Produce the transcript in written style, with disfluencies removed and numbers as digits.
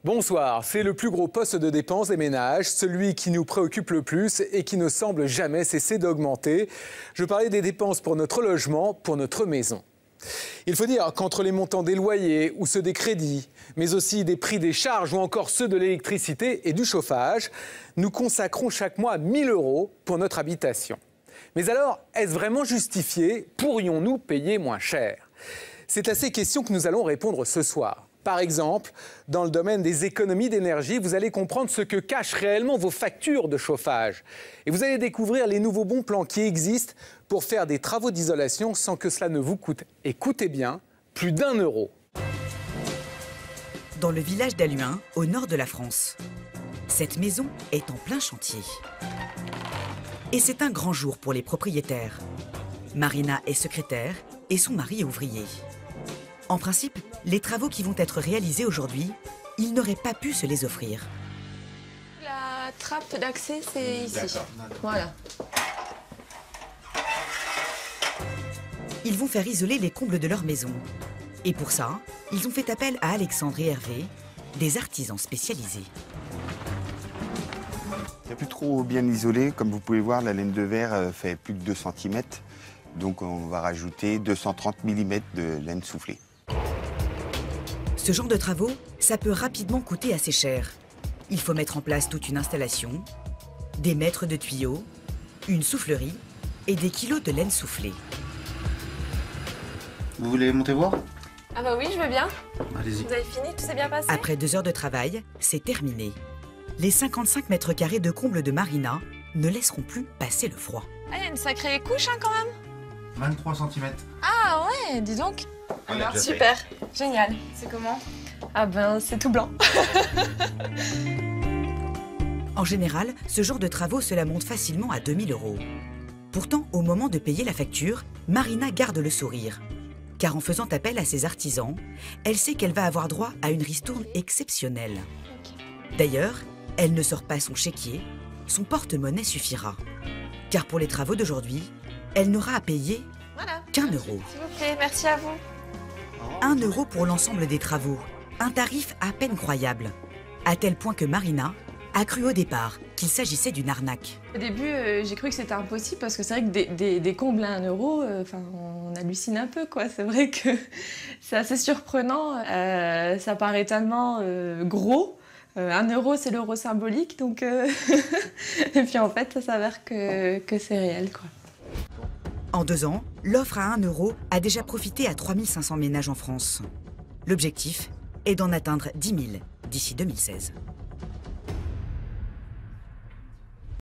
Bonsoir, c'est le plus gros poste de dépenses des ménages, celui qui nous préoccupe le plus et qui ne semble jamais cesser d'augmenter. Je parlais des dépenses pour notre logement, pour notre maison. Il faut dire qu'entre les montants des loyers ou ceux des crédits, mais aussi des prix des charges ou encore ceux de l'électricité et du chauffage, nous consacrons chaque mois 1 000 € pour notre habitation. Mais alors, est-ce vraiment justifié? Pourrions-nous payer moins cher? C'est à ces questions que nous allons répondre ce soir. Par exemple, dans le domaine des économies d'énergie, vous allez comprendre ce que cachent réellement vos factures de chauffage. Et vous allez découvrir les nouveaux bons plans qui existent pour faire des travaux d'isolation sans que cela ne vous coûte, écoutez bien, plus d'1 euro. Dans le village d'Halluin, au nord de la France. Cette maison est en plein chantier. Et c'est un grand jour pour les propriétaires. Marina est secrétaire et son mari est ouvrier. En principe, les travaux qui vont être réalisés aujourd'hui, ils n'auraient pas pu se les offrir. La trappe d'accès, c'est ici. Voilà. Ils vont faire isoler les combles de leur maison. Et pour ça, ils ont fait appel à Alexandre et Hervé, des artisans spécialisés. C'est plus trop bien isolé. Comme vous pouvez voir, la laine de verre fait plus de 2 cm. Donc on va rajouter 230 mm de laine soufflée. Ce genre de travaux, ça peut rapidement coûter assez cher. Il faut mettre en place toute une installation, des mètres de tuyaux, une soufflerie et des kilos de laine soufflée. Vous voulez monter voir? Ah bah oui, je veux bien. Allez-y. Vous avez fini? Tout s'est bien passé? Après 2 heures de travail, c'est terminé. Les 55 mètres carrés de comble de Marina ne laisseront plus passer le froid. Ah, il y a une sacrée couche hein, quand même. 23 cm. Ah ouais, dis donc. On a déjà Super, génial. C'est comment? Ah ben, c'est tout blanc. En général, ce genre de travaux se la monte facilement à 2 000 €. Pourtant, au moment de payer la facture, Marina garde le sourire. Car en faisant appel à ses artisans, elle sait qu'elle va avoir droit à une ristourne exceptionnelle. D'ailleurs, elle ne sort pas son chéquier, son porte-monnaie suffira. Car pour les travaux d'aujourd'hui, elle n'aura à payer Voilà. qu'1 euro. S'il vous plaît, merci à vous. 1 euro pour l'ensemble des travaux, un tarif à peine croyable. À tel point que Marina a cru au départ qu'il s'agissait d'une arnaque. Au début, j'ai cru que c'était impossible parce que c'est vrai que des combles à 1 euro, on hallucine un peu quoi. C'est vrai que c'est assez surprenant. Ça paraît tellement gros. 1 euro, c'est l'euro symbolique, donc et puis en fait, ça s'avère que c'est réel quoi. En 2 ans, l'offre à 1 euro a déjà profité à 3 500 ménages en France. L'objectif est d'en atteindre 10 000 d'ici 2016.